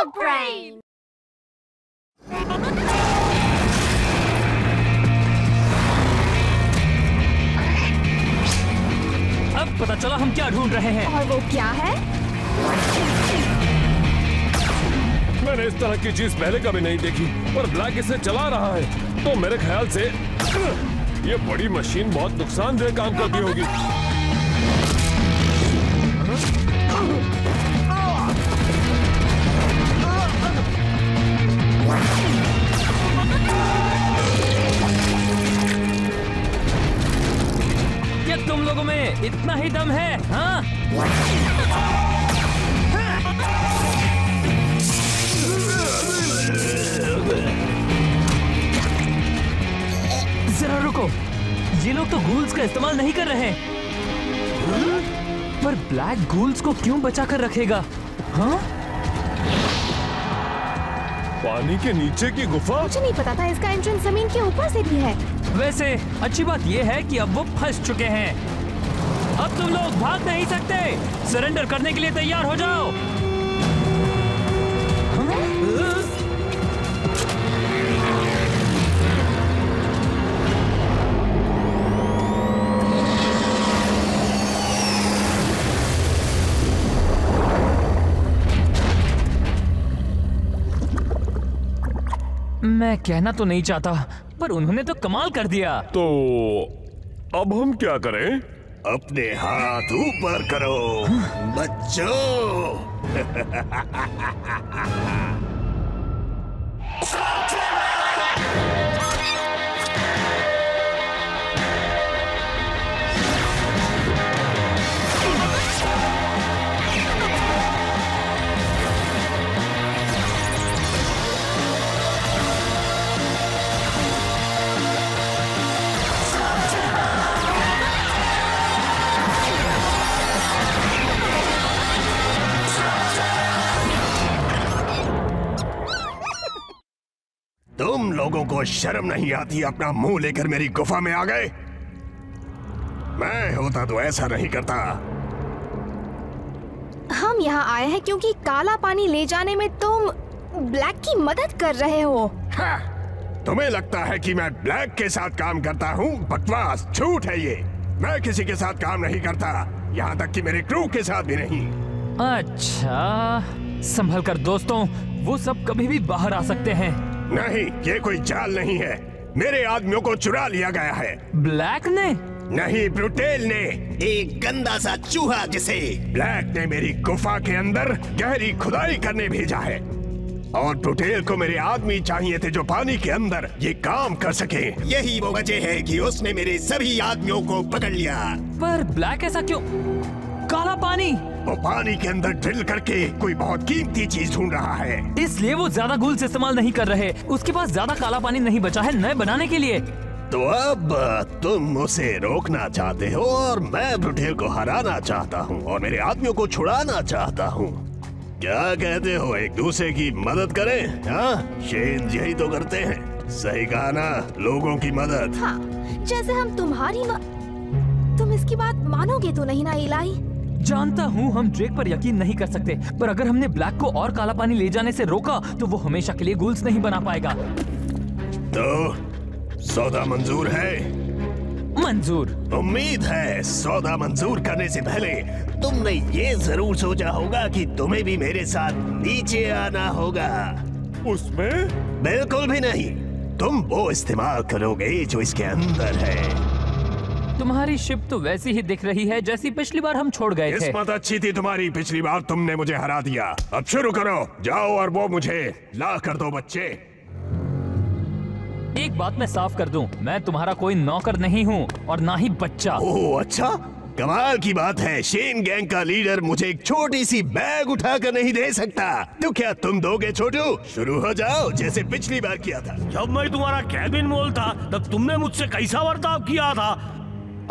Dog Brain! अब पता चला हम क्या ढूंढ रहे हैं। और वो क्या है? मैंने इस तरह की चीज पहले कभी नहीं देखी, पर ब्लैक इसे चला रहा है, तो मेरे ख्याल से ये बड़ी मशीन बहुत नुकसानदेह काम करती होगी। क्या तुम लोगों में इतना ही दम है? हाँ? जरा रुको, ये लोग तो गूल्स का इस्तेमाल नहीं कर रहे हैं, पर ब्लैक गूल्स को क्यों बचा कर रखेगा? हाँ? पानी के नीचे की गुफा? मुझे नहीं पता था इसका एंट्रेंस जमीन के ऊपर से भी है। वैसे अच्छी बात यह है कि अब वो फंस चुके हैं। अब तुम लोग भाग नहीं सकते। सरेंडर करने के लिए तैयार हो जाओ। मैं कहना तो नहीं चाहता, पर उन्होंने तो कमाल कर दिया। तो अब हम क्या करें? अपने हाथ ऊपर करो बच्चों। तुम लोगों को शर्म नहीं आती? अपना मुंह लेकर मेरी गुफा में आ गए। मैं होता तो ऐसा नहीं करता। हम यहाँ आए हैं क्योंकि काला पानी ले जाने में तुम ब्लैक की मदद कर रहे हो। हाँ, तुम्हें लगता है कि मैं ब्लैक के साथ काम करता हूँ? बकवास, झूठ है ये। मैं किसी के साथ काम नहीं करता, यहाँ तक कि मेरे क्रू के साथ भी नहीं। अच्छा, संभल कर दोस्तों, वो सब कभी भी बाहर आ सकते हैं। नहीं, ये कोई जाल नहीं है। मेरे आदमियों को चुरा लिया गया है। ब्लैक ने? नहीं, ब्रुटेल ने। एक गंदा सा चूहा जिसे ब्लैक ने मेरी गुफा के अंदर गहरी खुदाई करने भेजा है। और ब्रुटेल को मेरे आदमी चाहिए थे जो पानी के अंदर ये काम कर सके। यही वो वजह है कि उसने मेरे सभी आदमियों को पकड़ लिया। पर ब्लैक ऐसा क्यों? काला पानी? वो पानी के अंदर ड्रिल करके कोई बहुत कीमती चीज ढूंढ रहा है, इसलिए वो ज्यादा गूल्स इस्तेमाल नहीं कर रहे। उसके पास ज्यादा काला पानी नहीं बचा है नए बनाने के लिए। तो अब तुम उसे रोकना चाहते हो और मैं ब्रुटेल को हराना चाहता हूँ और मेरे आदमियों को छुड़ाना चाहता हूँ। क्या कहते हो, एक दूसरे की मदद करें? हाँ, शेन यही तो करते हैं। सही कहा ना, लोगों की मदद। हाँ, जैसे हम तुम इसकी बात मानोगे तो नहीं ना इलाई? जानता हूँ हम ड्रेक पर यकीन नहीं कर सकते, पर अगर हमने ब्लैक को और काला पानी ले जाने से रोका तो वो हमेशा के लिए गूल्स नहीं बना पाएगा। तो सौदा मंजूर है? मंजूर। उम्मीद है सौदा मंजूर करने से पहले तुमने ये जरूर सोचा होगा कि तुम्हें भी मेरे साथ नीचे आना होगा। उसमें? बिल्कुल भी नहीं, तुम वो इस्तेमाल करोगे जो इसके अंदर है। तुम्हारी शिप तो वैसी ही दिख रही है जैसी पिछली बार हम छोड़ गए थे। किस्मत अच्छी थी तुम्हारी, पिछली बार तुमने मुझे हरा दिया। अब शुरू करो, जाओ और वो मुझे ला कर दो बच्चे। एक बात मैं साफ कर दूं, मैं तुम्हारा कोई नौकर नहीं हूँ और ना ही बच्चा। ओह अच्छा, कमाल की बात है। शेन गैंग का लीडर मुझे एक छोटी सी बैग उठा कर नहीं दे सकता, तो क्या तुम दोगे छोटू? शुरू हो जाओ जैसे पिछली बार किया था। जब मैं तुम्हारा कैबिन मोल था तब तुमने मुझसे कैसा बर्ताव किया था?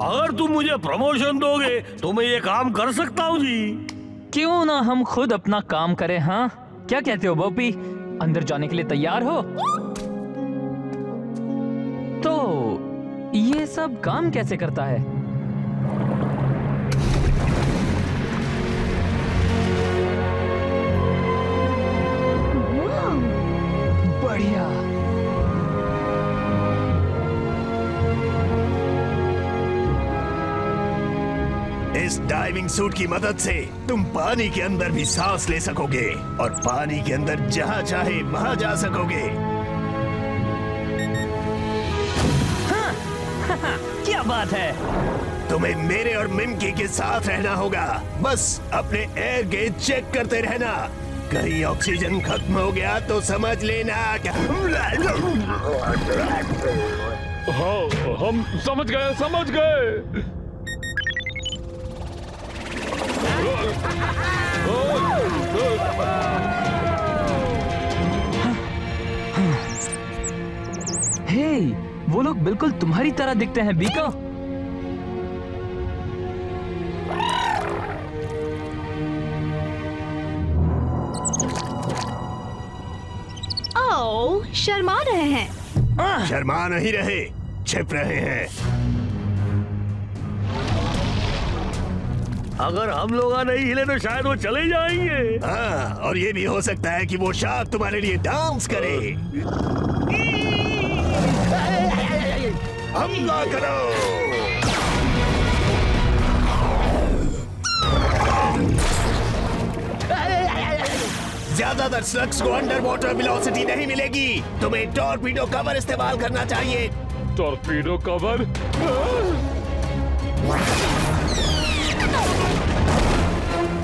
अगर तुम मुझे प्रमोशन दोगे तो मैं ये काम कर सकता हूँ जी। क्यों ना हम खुद अपना काम करें? हाँ, क्या कहते हो बॉपी? अंदर जाने के लिए तैयार हो? तो ये सब काम कैसे करता है? इस डाइविंग सूट की मदद से तुम पानी के अंदर भी सांस ले सकोगे और पानी के अंदर जहाँ चाहे वहाँ जा सकोगे। क्या बात है? तुम्हें मेरे और मिमकी के साथ रहना होगा। बस अपने एयर गेज चेक करते रहना। कहीं ऑक्सीजन खत्म हो गया तो समझ लेना। हाँ, हम समझ गए। हे, वो लोग बिल्कुल तुम्हारी तरह दिखते हैं बीका। ओह, शर्मा रहे हैं। शर्मा नहीं रहे, छिप रहे हैं। अगर हम लोग नहीं हिले तो शायद वो चले जाएंगे। हाँ, और ये भी हो सकता है कि वो शार्क तुम्हारे लिए डांस करे। हमला करो। ज्यादातर स्लग्स को अंडर वाटर वेलोसिटी नहीं मिलेगी। तुम्हें टॉर्पीडो कवर इस्तेमाल करना चाहिए। Torpedo cover?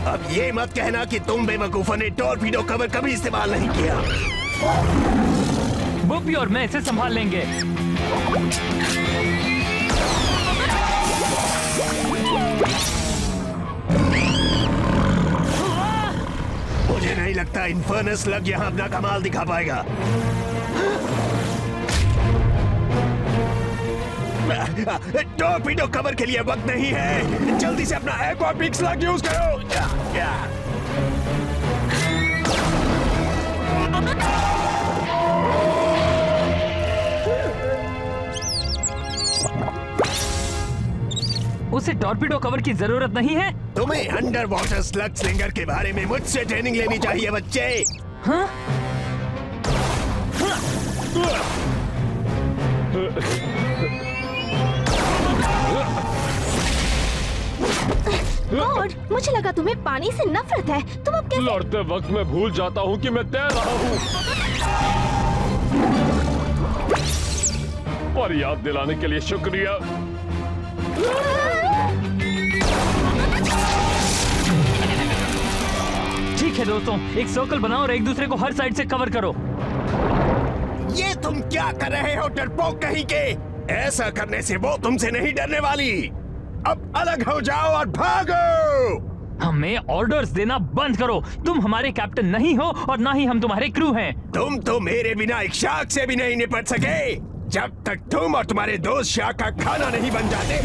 अब ये मत कहना कि तुम बेवकूफों ने टॉर्पीडो कवर कभी इस्तेमाल नहीं किया। बुपी और मैं इसे संभाल लेंगे। मुझे नहीं लगता इन्फर्नस स्लग यहाँ अपना कमाल दिखा पाएगा। टॉर्पीडो कवर के लिए वक्त नहीं है। जल्दी से अपना एक्वापिक स्लग यूज करो। उसे टॉर्पीडो कवर की जरूरत नहीं है। तुम्हें अंडर वाटर स्लग स्लिंगर के बारे में मुझसे ट्रेनिंग लेनी चाहिए बच्चे। हाँ? गॉड, मुझे लगा तुम्हें पानी से नफरत है। तुम अब कैसे? लड़ते वक्त मैं भूल जाता हूँ कि मैं तैर रहा हूँ। और याद दिलाने के लिए शुक्रिया। ठीक है दोस्तों, एक सर्कल बनाओ और एक दूसरे को हर साइड से कवर करो। ये तुम क्या कर रहे हो डरपोक कहीं के? ऐसा करने से वो तुमसे नहीं डरने वाली। अब अलग हो जाओ और भागो। हमें ऑर्डर्स देना बंद करो। तुम हमारे कैप्टन नहीं हो और ना ही हम तुम्हारे क्रू हैं। तुम तो मेरे बिना एक शार्क से भी नहीं निपट सके जब तक तुम और तुम्हारे दोस्त शार्क का खाना नहीं बन जाते।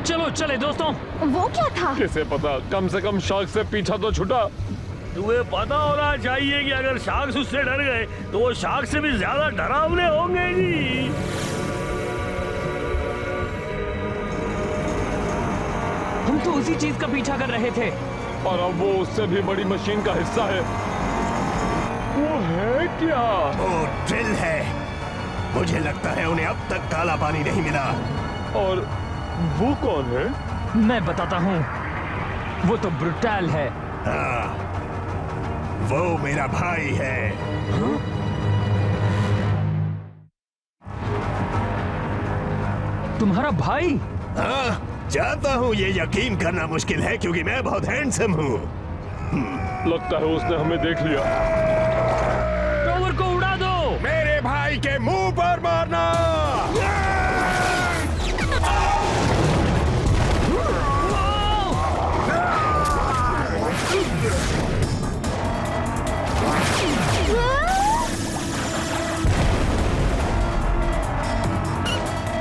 चलो चले दोस्तों। वो क्या था? किसे पता, कम से कम शार्क से पीछा तो छुटा। तुम्हें पता होना चाहिए कि अगर शार्क उससे डर गए तो वो शार्क से भी ज्यादा डरावने होंगे जी। हम तो उसी चीज का पीछा कर रहे थे। और अब वो उससे भी बड़ी मशीन का हिस्सा है। वो है क्या? वो ड्रिल है। मुझे लगता है उन्हें अब तक काला पानी नहीं मिला। और वो कौन है? मैं बताता हूँ, वो तो ब्रुटल है। हाँ, वो मेरा भाई है। तुम्हारा भाई? हाँ, जानता हूँ ये यकीन करना मुश्किल है क्योंकि मैं बहुत हैंडसम हूँ। लगता है उसने हमें देख लिया। टॉवर को उड़ा दो। मेरे भाई के मुंह पर मारना।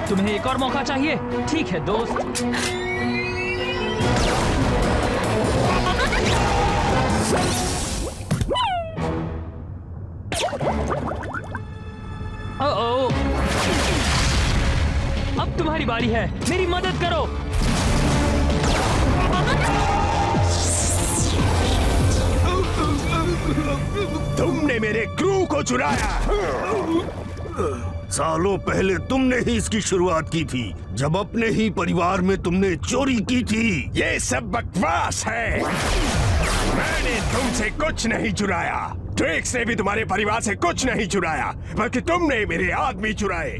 तुम्हें एक और मौका चाहिए? ठीक है दोस्त। ओ, अब तुम्हारी बारी है। मेरी मदद करो। तुमने मेरे क्रू को चुराया। सालों पहले तुमने ही इसकी शुरुआत की थी, जब अपने ही परिवार में तुमने चोरी की थी। ये सब बकवास है। मैंने तुमसे कुछ नहीं चुराया। ड्रेक्स ने भी तुम्हारे परिवार से कुछ नहीं चुराया, बल्कि तुमने मेरे आदमी चुराए।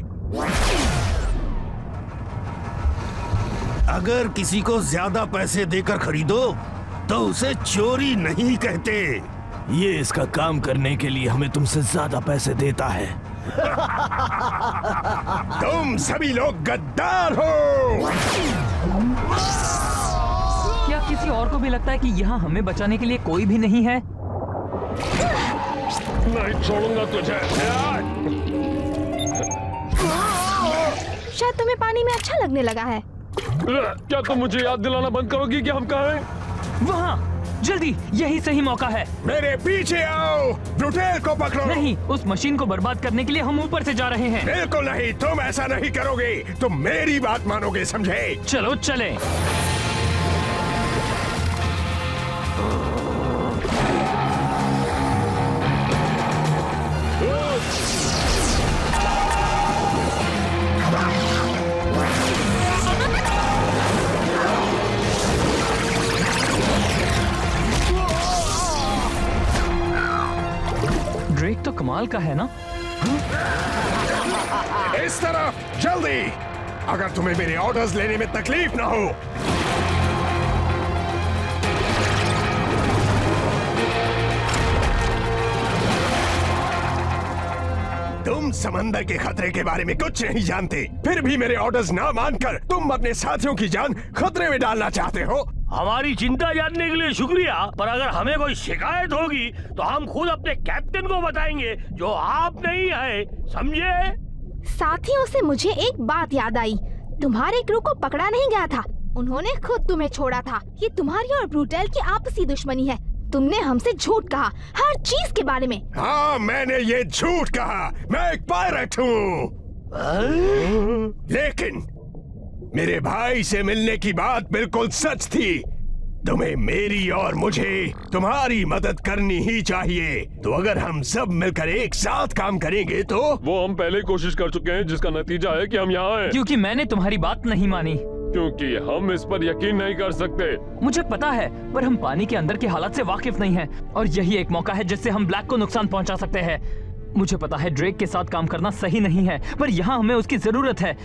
अगर किसी को ज्यादा पैसे देकर खरीदो तो उसे चोरी नहीं कहते। ये इसका काम करने के लिए हमें तुमसे ज्यादा पैसे देता है। तुम सभी लोग गद्दार हो। क्या किसी और को भी लगता है कि यहाँ हमें बचाने के लिए कोई भी नहीं है? नहीं छोड़ूंगा तुझे। शायद तुम्हें पानी में अच्छा लगने लगा है। क्या तुम मुझे याद दिलाना बंद करोगी कि हम कहाँ हैं? वहाँ जल्दी, यही सही मौका है। मेरे पीछे आओ, ब्रूटेल को पकड़ो। नहीं, उस मशीन को बर्बाद करने के लिए हम ऊपर से जा रहे हैं। बिल्कुल नहीं, तुम ऐसा नहीं करोगे। तुम मेरी बात मानोगे, समझे? चलो चलें। ड्रेक तो कमाल का है ना? इस तरफ जल्दी, अगर तुम्हें मेरे ऑर्डर्स लेने में तकलीफ ना हो। तुम समंदर के खतरे के बारे में कुछ नहीं जानते, फिर भी मेरे ऑर्डर्स ना मानकर तुम अपने साथियों की जान खतरे में डालना चाहते हो। हमारी चिंता जानने के लिए शुक्रिया, पर अगर हमें कोई शिकायत होगी तो हम खुद अपने कैप्टन को बताएंगे, जो आप नहीं है, समझे? साथियों से मुझे एक बात याद आई। तुम्हारे क्रू को पकड़ा नहीं गया था, उन्होंने खुद तुम्हें छोड़ा था। ये तुम्हारी और ब्रूटेल की आपसी दुश्मनी है। तुमने हमसे झूठ कहा हर चीज के बारे में। हाँ, मैंने ये झूठ कहा। मैं एक पायलट हूँ। लेकिन मेरे भाई से मिलने की बात बिल्कुल सच थी। तुम्हें मेरी और मुझे तुम्हारी मदद करनी ही चाहिए। तो अगर हम सब मिलकर एक साथ काम करेंगे तो वो हम पहले कोशिश कर चुके हैं, जिसका नतीजा है कि हम यहाँ हैं। क्योंकि मैंने तुम्हारी बात नहीं मानी। क्योंकि हम इस पर यकीन नहीं कर सकते। मुझे पता है, पर हम पानी के अंदर के हालात से वाकिफ नहीं हैं, और यही एक मौका है जिससे हम ब्लैक को नुकसान पहुंचा सकते हैं। मुझे पता है ड्रेक के साथ काम करना सही नहीं है, पर यहाँ हमें उसकी जरूरत है।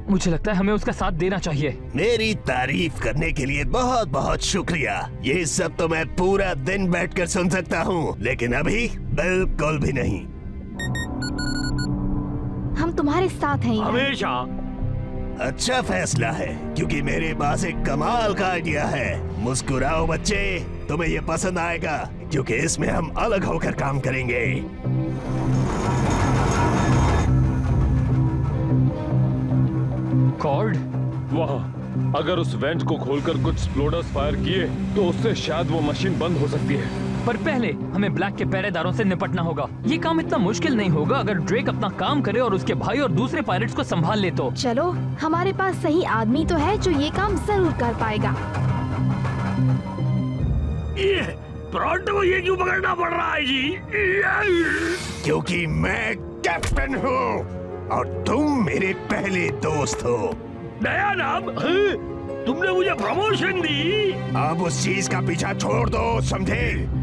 मुझे लगता है हमें उसका साथ देना चाहिए। मेरी तारीफ करने के लिए बहुत बहुत शुक्रिया। ये सब तो मैं पूरा दिन बैठकर सुन सकता हूँ, लेकिन अभी बिल्कुल भी नहीं। हम तुम्हारे साथ हैं। हमेशा। अच्छा फैसला है, क्योंकि मेरे पास एक कमाल का आइडिया है। मुस्कुराओ बच्चे, तुम्हें ये पसंद आएगा, क्योंकि इसमें हम अलग होकर काम करेंगे। कॉर्ड वहाँ अगर उस वेंट को खोलकर कुछ एक्सप्लोडर्स फायर किए तो उससे शायद वो मशीन बंद हो सकती है। पर पहले हमें ब्लैक के पहरेदारों से निपटना होगा। ये काम इतना मुश्किल नहीं होगा अगर ड्रेक अपना काम करे और उसके भाई और दूसरे पायलट्स को संभाल ले तो। चलो, हमारे पास सही आदमी तो है जो ये काम जरूर कर पाएगा। टोरंटो को ये क्यों पकड़ना पड़ रहा है जी? क्योंकि मैं कैप्टन हूँ और तुम मेरे पहले दोस्त हो। नया नाम? तुमने मुझे प्रमोशन दी। अब उस चीज का पीछा छोड़ दो, समझे?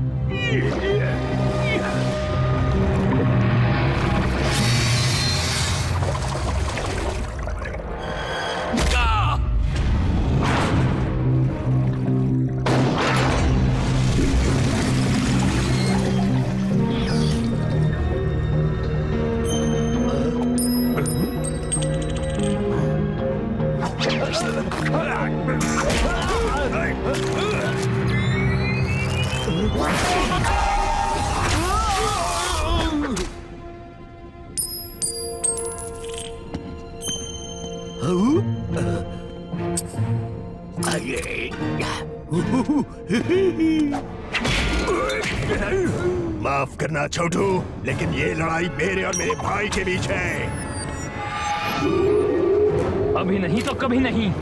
माफ करना छोटू, लेकिन ये लड़ाई मेरे और मेरे भाई के बीच है। अभी नहीं तो कभी नहीं।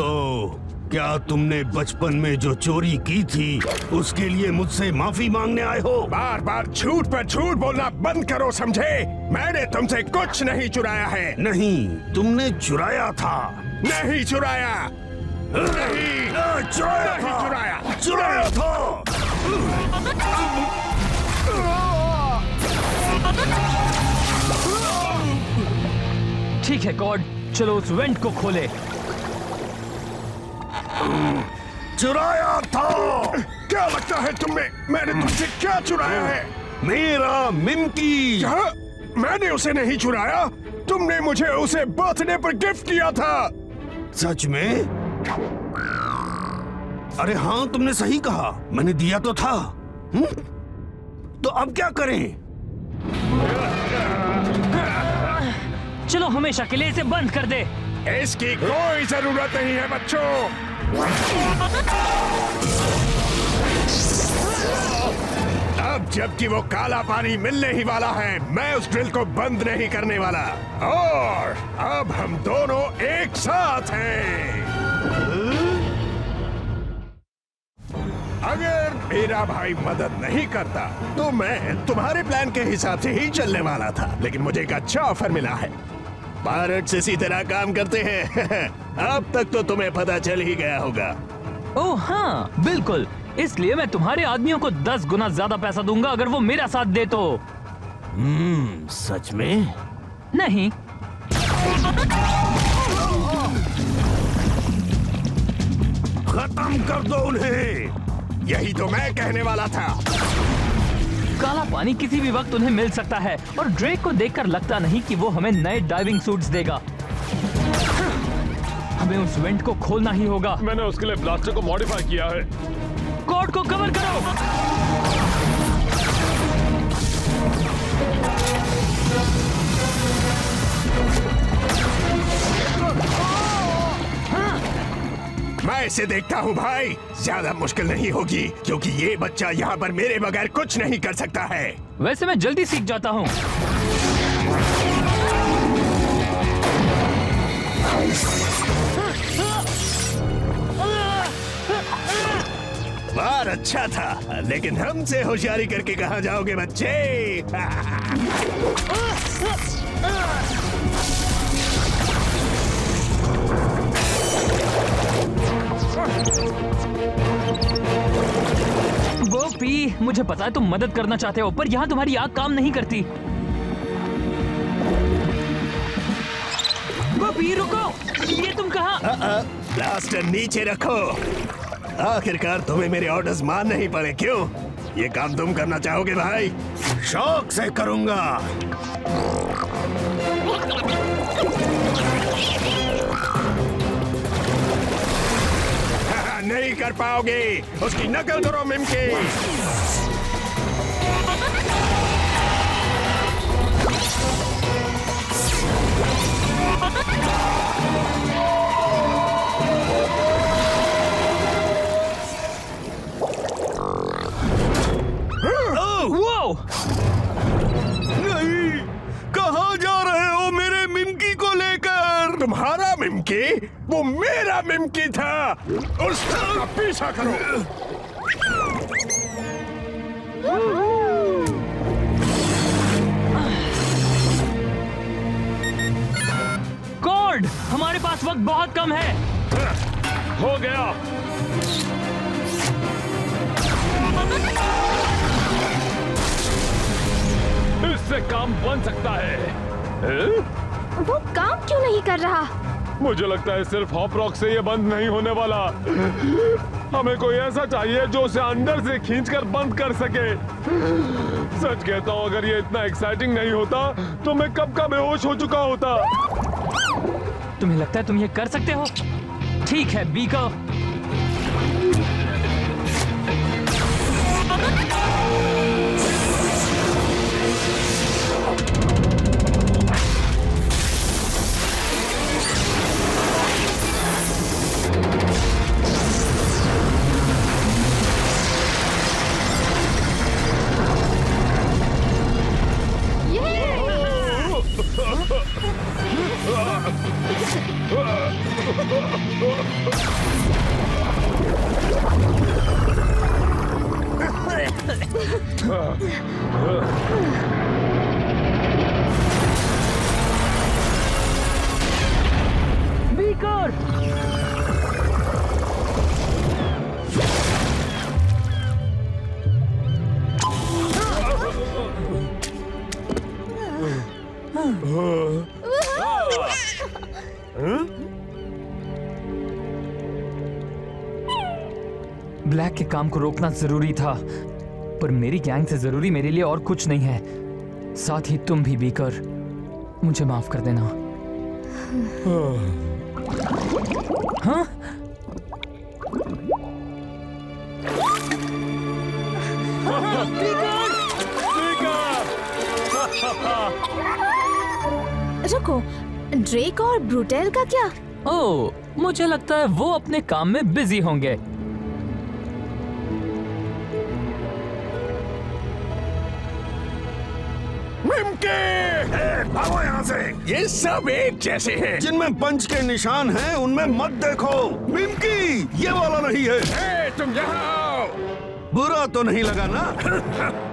तो क्या तुमने बचपन में जो चोरी की थी उसके लिए मुझसे माफी मांगने आए हो? बार बार झूठ पर झूठ बोलना बंद करो, समझे? मैंने तुमसे कुछ नहीं चुराया है। नहीं, तुमने चुराया था। नहीं चुराया, नहीं चुराया था। ठीक है गॉड, चलो उस वेंट को खोले। चुराया था। क्या लगता है तुम्हें मैंने तुमसे क्या चुराया है? मेरा मिमकी। क्या? मैंने उसे नहीं चुराया, तुमने मुझे उसे बर्थडे पर गिफ्ट किया था। सच में? अरे हाँ, तुमने सही कहा, मैंने दिया तो था। तो अब क्या करें? चलो हमेशा के लिए इसे बंद कर दे। इसकी कोई जरूरत नहीं है बच्चों। अब जबकि वो काला पानी मिलने ही वाला है, मैं उस ड्रिल को बंद नहीं करने वाला। और अब हम दोनों एक साथ हैं। अगर मेरा भाई मदद नहीं करता तो मैं तुम्हारे प्लान के हिसाब से ही चलने वाला था, लेकिन मुझे एक अच्छा ऑफर मिला है। पायलट्स इसी तरह काम करते हैं। अब तक तो तुम्हें पता चल ही गया होगा। ओह हाँ, बिल्कुल। इसलिए मैं तुम्हारे आदमियों को 10 गुना ज्यादा पैसा दूंगा अगर वो मेरा साथ दे तो। सच में? नहीं। खत्म कर दो उन्हें। यही तो मैं कहने वाला था। काला पानी किसी भी वक्त उन्हें मिल सकता है और ड्रेक को देखकर लगता नहीं कि वो हमें नए डाइविंग सूट्स देगा। हमें उस वेंट को खोलना ही होगा। मैंने उसके लिए ब्लास्टर को मॉडिफाई किया है। कॉर्ड को कवर करो। मैं इसे देखता हूँ भाई, ज्यादा मुश्किल नहीं होगी क्योंकि ये बच्चा यहाँ पर मेरे बगैर कुछ नहीं कर सकता है। वैसे मैं जल्दी सीख जाता हूँ। बार अच्छा था, लेकिन हमसे होशियारी करके कहाँ जाओगे बच्चे? वो पी, मुझे पता है तुम मदद करना चाहते हो, पर यहाँ तुम्हारी आग काम नहीं करती। वो पी, रुको। ये तुम कहाँ? ब्लास्टर नीचे रखो। आखिरकार तुम्हें मेरे ऑर्डर्स मानने ही पड़े, क्यों? ये काम तुम करना चाहोगे भाई? शौक से करूंगा। नहीं कर पाओगे, उसकी नकल करो मिमकी। नहीं, कहाँ जा रहे हो मेरे मिमकी को लेकर? तुम्हारा मिमकी? वो मेरा मिमकी था। उसका पीछा करो। कॉर्ड, हमारे पास वक्त बहुत कम है। हो गया। इससे काम बन सकता है। वो काम क्यों नहीं कर रहा? मुझे लगता है सिर्फ हॉप रॉक से ये बंद नहीं होने वाला। हमें कोई ऐसा चाहिए जो उसे अंदर से खींचकर बंद कर सके। सच कहता हूँ, अगर ये इतना एक्साइटिंग नहीं होता तो मैं कब का बेहोश हो चुका होता। तुम्हें लगता है तुम ये कर सकते हो? ठीक है बीको। बीकर! ब्लैक के काम को रोकना जरूरी था, पर मेरी गैंग से जरूरी मेरे लिए और कुछ नहीं है। साथ ही तुम भी बीकर, मुझे माफ कर देना। हाँ? रुको, ड्रेक और ब्रूटेल का क्या? ओह, मुझे लगता है वो अपने काम में बिजी होंगे। भागो यहाँ से। ये सब एक जैसे हैं। जिनमें पंच के निशान हैं उनमें मत देखो। मिमकी, ये वाला नहीं है। तुम यहाँ आओ। बुरा तो नहीं लगा ना?